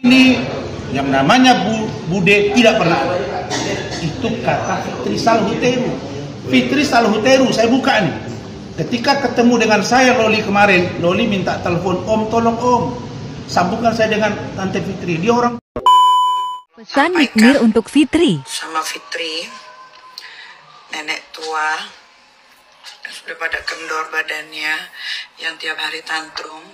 Ini yang namanya Bude tidak pernah ada. Itu kata Fitri Salhuteru. Fitri Salhuteru, saya buka nih. Ketika ketemu dengan saya Loli kemarin, Loli minta telepon, Om tolong Om, sambungkan saya dengan Tante Fitri. Dia orang. Pesan Nikmir untuk Fitri. Sama Fitri, nenek tua, yang sudah pada kendor badannya, yang tiap hari tantrum,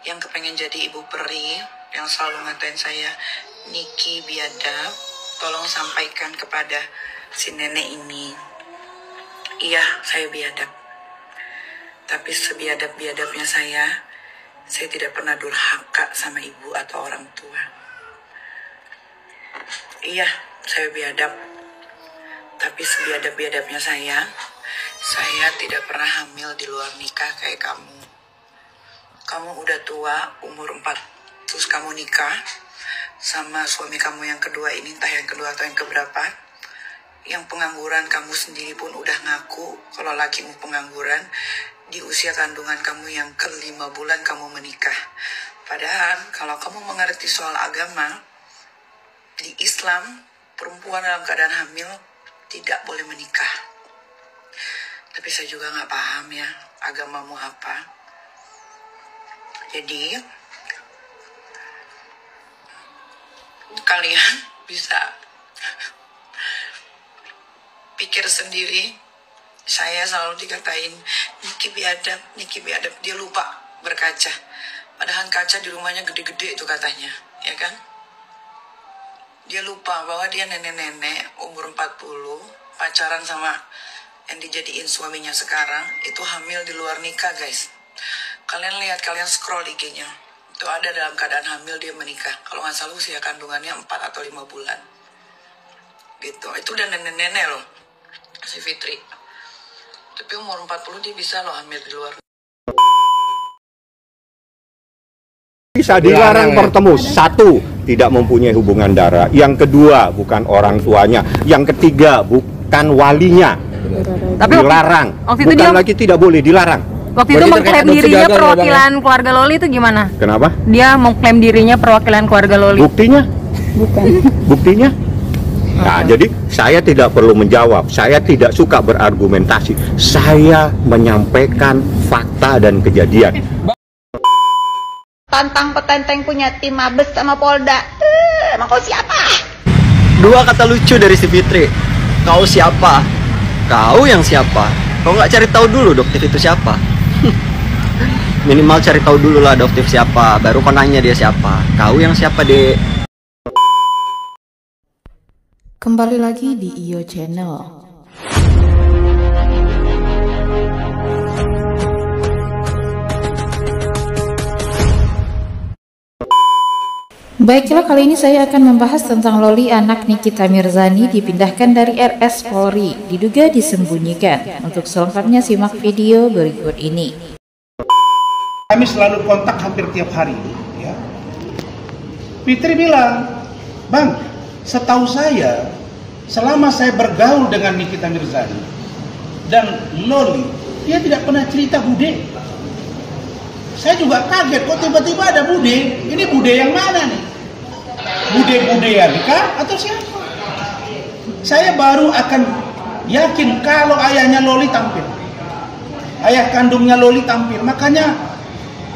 yang kepengen jadi ibu peri, yang selalu ngatain saya, Niki biadab, tolong sampaikan kepada si nenek ini. Iya, saya biadab. Tapi sebiadab-biadabnya saya tidak pernah durhaka sama ibu atau orang tua. Iya, saya biadab. Tapi sebiadab-biadabnya saya tidak pernah hamil di luar nikah kayak kamu. Kamu udah tua, umur 4, terus kamu nikah sama suami kamu yang kedua ini, entah yang kedua atau yang keberapa. Yang pengangguran kamu sendiri pun udah ngaku kalau lakimu pengangguran. Di usia kandungan kamu yang ke-5 bulan kamu menikah. Padahal kalau kamu mengerti soal agama, di Islam perempuan dalam keadaan hamil tidak boleh menikah. Tapi saya juga nggak paham ya agamamu apa. Jadi kalian bisa pikir sendiri. Saya selalu dikatain Niki biadab, dia lupa berkaca. Padahal kaca di rumahnya gede-gede itu katanya, ya kan? Dia lupa bahwa dia nenek-nenek umur 40, pacaran sama yang dijadiin suaminya sekarang, itu hamil di luar nikah, guys. Kalian lihat, kalian scroll IG-nya. Itu ada dalam keadaan hamil dia menikah. Kalau nggak salah usia kandungannya 4 atau 5 bulan. Gitu, itu udah nenek-nenek loh, si Fitri. Tapi umur 40 dia bisa loh hamil di luar. Bisa dilarang bertemu. Satu, tidak mempunyai hubungan darah. Yang kedua, bukan orang tuanya. Yang ketiga, bukan walinya. Tapi dilarang. Waktu itu bukan dia, lagi tidak boleh, dilarang. Waktu itu mengklaim dirinya perwakilan keluarga Loli itu gimana? Kenapa? Dia mengklaim dirinya perwakilan keluarga Loli. Buktinya? Bukan. Buktinya? Nah, jadi saya tidak perlu menjawab. Saya tidak suka berargumentasi. Saya menyampaikan fakta dan kejadian. Tantang petenteng punya tim Mabes sama Polda. Emang kau siapa? Dua kata lucu dari si Fitri. Kau siapa? Kau yang siapa? Kau nggak cari tahu dulu Doktif itu siapa? Minimal cari tahu dulu lah Doktif siapa. Baru kau nanya dia siapa. Kau yang siapa, Dek? Kembali lagi di IO Channel. Baiklah, kali ini saya akan membahas tentang Loli anak Nikita Mirzani dipindahkan dari RS Polri, diduga disembunyikan. Untuk selengkapnya simak video berikut ini. Kami selalu kontak hampir tiap hari, ya. Fitri bilang, Bang, setahu saya, selama saya bergaul dengan Nikita Mirzani dan Loli, dia tidak pernah cerita Bude. Saya juga kaget, kok tiba-tiba ada Bude. Ini Bude yang mana nih? Bude-budean kah atau siapa? Saya baru akan yakin kalau ayahnya Loli tampil, ayah kandungnya Loli tampil. Makanya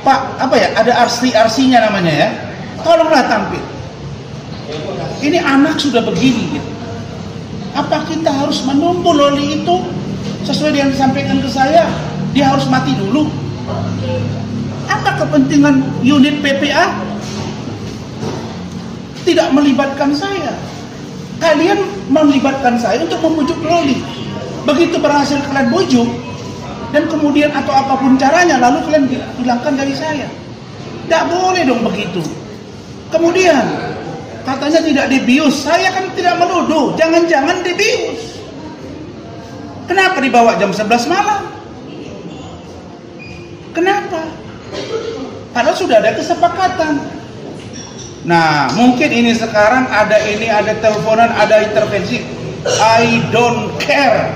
Pak, apa ya, ada RC-nya namanya ya, tolonglah tampil. Ini anak sudah begini gitu. Apa kita harus menunggu Loli itu sesuai yang disampaikan ke saya, dia harus mati dulu? Apa kepentingan unit PPA tidak melibatkan saya? Kalian melibatkan saya untuk membujuk Loli. Begitu berhasil kalian bujuk, dan kemudian atau apapun caranya, lalu kalian hilangkan dari saya. Tidak boleh dong begitu. Kemudian katanya tidak dibius. Saya kan tidak menuduh, jangan-jangan dibius. Kenapa dibawa jam 11 malam? Kenapa? Padahal sudah ada kesepakatan. Nah, mungkin ini sekarang ada teleponan, ada intervensi. I don't care.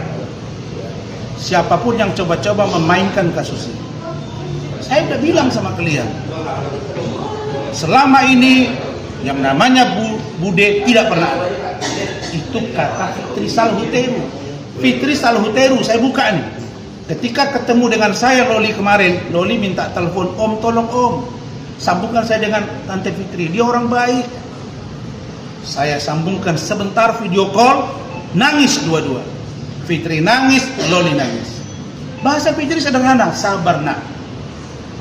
Siapapun yang coba-coba memainkan kasus ini. Saya udah bilang sama kalian, selama ini Yang namanya Bude tidak pernah ada. Itu kata Fitri Salhuteru. Fitri Salhuteru, saya buka nih. Ketika ketemu dengan saya Loli kemarin, Loli minta telepon, Om tolong Om, sambungkan saya dengan Tante Fitri. Dia orang baik. Saya sambungkan sebentar video call, nangis dua-dua. Fitri nangis, Loli nangis. Bahasa Fitri sederhana, sabar nak.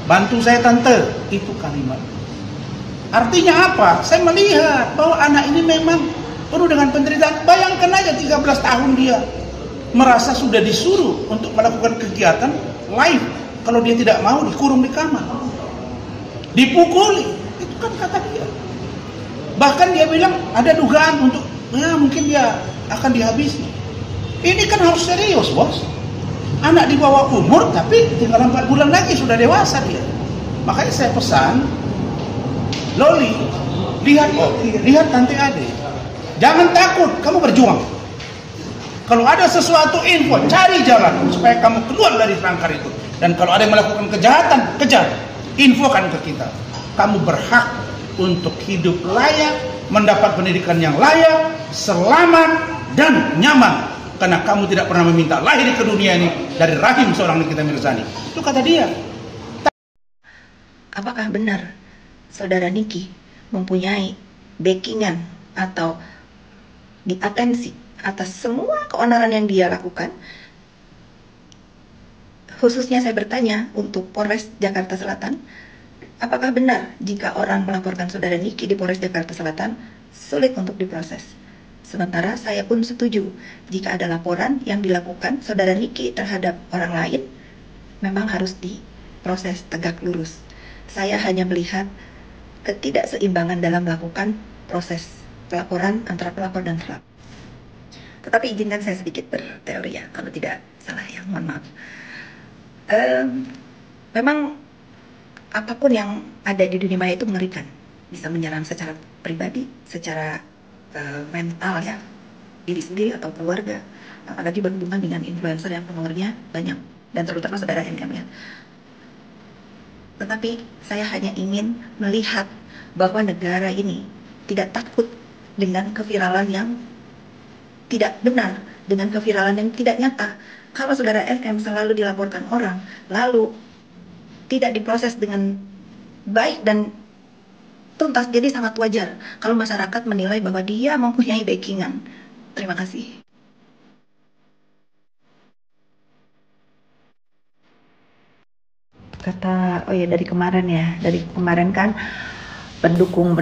Bantu saya Tante, itu kalimat. Artinya apa? Saya melihat bahwa anak ini memang penuh dengan penderitaan. Bayangkan aja 13 tahun dia merasa sudah disuruh untuk melakukan kegiatan live. Kalau dia tidak mau, dikurung di kamar, dipukuli. Itu kan kata dia. Bahkan dia bilang ada dugaan untuk mungkin dia akan dihabisi. Ini kan harus serius, bos. Anak di bawah umur tapi tinggal 4 bulan lagi sudah dewasa dia. Makanya saya pesan, Loli, lihat Tante Ade. Jangan takut, kamu berjuang. Kalau ada sesuatu info, cari jalan supaya kamu keluar dari perangkap itu. Dan kalau ada yang melakukan kejahatan, kejar. Infokan ke kita. Kamu berhak untuk hidup layak, mendapat pendidikan yang layak, selamat, dan nyaman. Karena kamu tidak pernah meminta lahir ke dunia ini dari rahim seorang Nikita Mirzani. Itu kata dia. Apakah benar Saudara Niki mempunyai backingan atau diatensi atas semua keonaran yang dia lakukan? Khususnya saya bertanya untuk Polres Jakarta Selatan, apakah benar jika orang melaporkan Saudara Niki di Polres Jakarta Selatan sulit untuk diproses? Sementara saya pun setuju jika ada laporan yang dilakukan Saudara Niki terhadap orang lain memang harus diproses tegak lurus. Saya hanya melihat ketidakseimbangan dalam melakukan proses pelaporan antara pelapor dan terlapor. Tetapi izinkan saya sedikit berteori ya, kalau tidak salah ya, mohon maaf. Memang apapun yang ada di dunia maya itu mengerikan, bisa menyerang secara pribadi, secara mental ya, diri sendiri atau keluarga, apalagi berhubungan dengan influencer yang pengaruhnya banyak, dan terutama Saudara NM ya. Tetapi saya hanya ingin melihat bahwa negara ini tidak takut dengan keviralan yang tidak benar, dengan keviralan yang tidak nyata. Kalau Saudara NM selalu dilaporkan orang, lalu tidak diproses dengan baik dan tuntas, jadi sangat wajar kalau masyarakat menilai bahwa dia mempunyai backingan. Terima kasih. Dari kemarin kan pendukung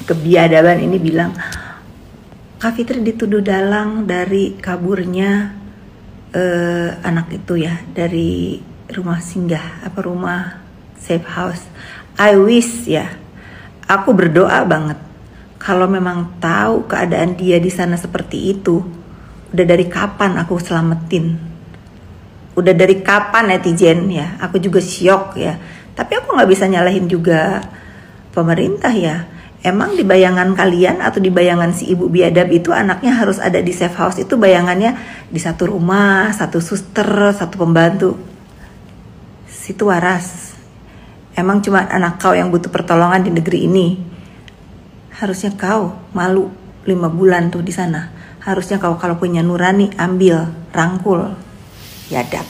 kebiadaban ini bilang Kak Fitri dituduh dalang dari kaburnya anak itu ya, dari rumah singgah rumah safe house. I wish ya, aku berdoa banget kalau memang tahu keadaan dia di sana seperti itu, udah dari kapan aku selamatin. Udah dari kapan netizen ya, aku juga syok ya. Tapi aku nggak bisa nyalahin juga pemerintah ya. Emang di bayangan kalian atau di bayangan si ibu biadab itu anaknya harus ada di safe house, itu bayangannya di satu rumah, satu suster, satu pembantu. Situ waras. Emang cuma anak kau yang butuh pertolongan di negeri ini. Harusnya kau malu 5 bulan tuh di sana. Harusnya kau kalau punya nurani ambil, rangkul. Biadab.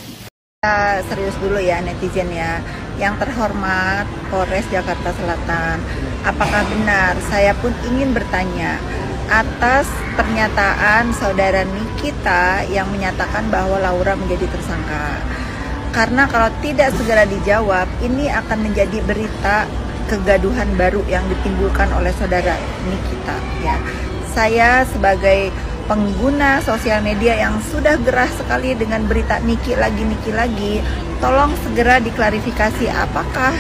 Serius dulu ya netizen ya. Yang terhormat Polres Jakarta Selatan, apakah benar, saya pun ingin bertanya atas pernyataan Saudara Nikita yang menyatakan bahwa Laura menjadi tersangka. Karena kalau tidak segera dijawab, ini akan menjadi berita kegaduhan baru yang ditimbulkan oleh Saudara Nikita ya. Saya sebagai pengguna sosial media yang sudah gerah sekali dengan berita Niki lagi, tolong segera diklarifikasi apakah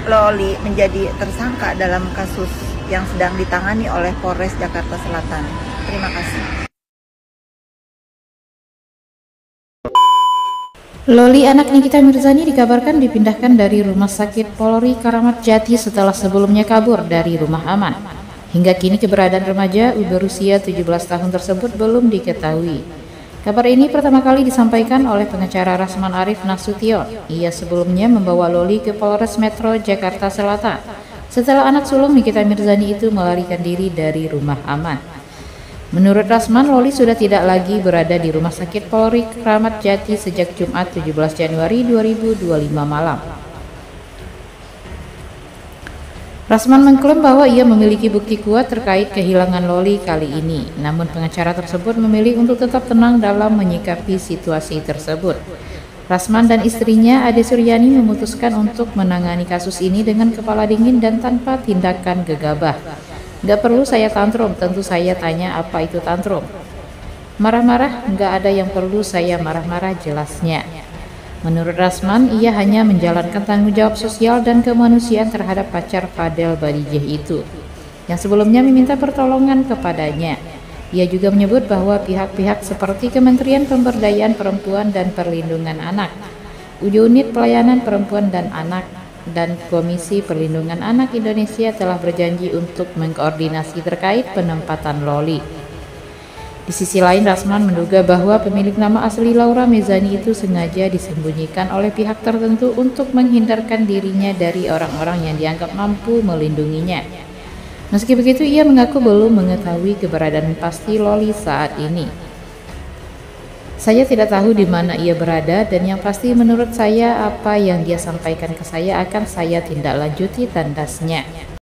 Loli menjadi tersangka dalam kasus yang sedang ditangani oleh Polres Jakarta Selatan. Terima kasih. Loli, anak Nikita Mirzani, dikabarkan dipindahkan dari Rumah Sakit Polri Kramat Jati setelah sebelumnya kabur dari rumah aman. Hingga kini keberadaan remaja berusia 17 tahun tersebut belum diketahui. Kabar ini pertama kali disampaikan oleh pengacara Rasman Arif Nasution. Ia sebelumnya membawa Loli ke Polres Metro Jakarta Selatan setelah anak sulung Nikita Mirzani itu melarikan diri dari rumah aman. Menurut Rasman, Loli sudah tidak lagi berada di Rumah Sakit Polri Kramat Jati sejak Jumat 17 Januari 2025 malam. Rasman mengklaim bahwa ia memiliki bukti kuat terkait kehilangan Loli kali ini, namun pengacara tersebut memilih untuk tetap tenang dalam menyikapi situasi tersebut. Rasman dan istrinya Ade Suryani memutuskan untuk menangani kasus ini dengan kepala dingin dan tanpa tindakan gegabah. Gak perlu saya tantrum, tentu saya tanya apa itu tantrum. Marah-marah, gak ada yang perlu saya marah-marah, jelasnya. Menurut Rasman, ia hanya menjalankan tanggung jawab sosial dan kemanusiaan terhadap pacar Fadel Badijeh itu, yang sebelumnya meminta pertolongan kepadanya. Ia juga menyebut bahwa pihak-pihak seperti Kementerian Pemberdayaan Perempuan dan Perlindungan Anak, Unit Pelayanan Perempuan dan Anak, dan Komisi Perlindungan Anak Indonesia telah berjanji untuk mengkoordinasi terkait penempatan Loli. Di sisi lain, Rasman menduga bahwa pemilik nama asli Laura Mezani itu sengaja disembunyikan oleh pihak tertentu untuk menghindarkan dirinya dari orang-orang yang dianggap mampu melindunginya. Meski begitu, ia mengaku belum mengetahui keberadaan pasti Loli saat ini. Saya tidak tahu di mana ia berada, dan yang pasti menurut saya apa yang dia sampaikan ke saya akan saya tindak lanjuti, tandasnya.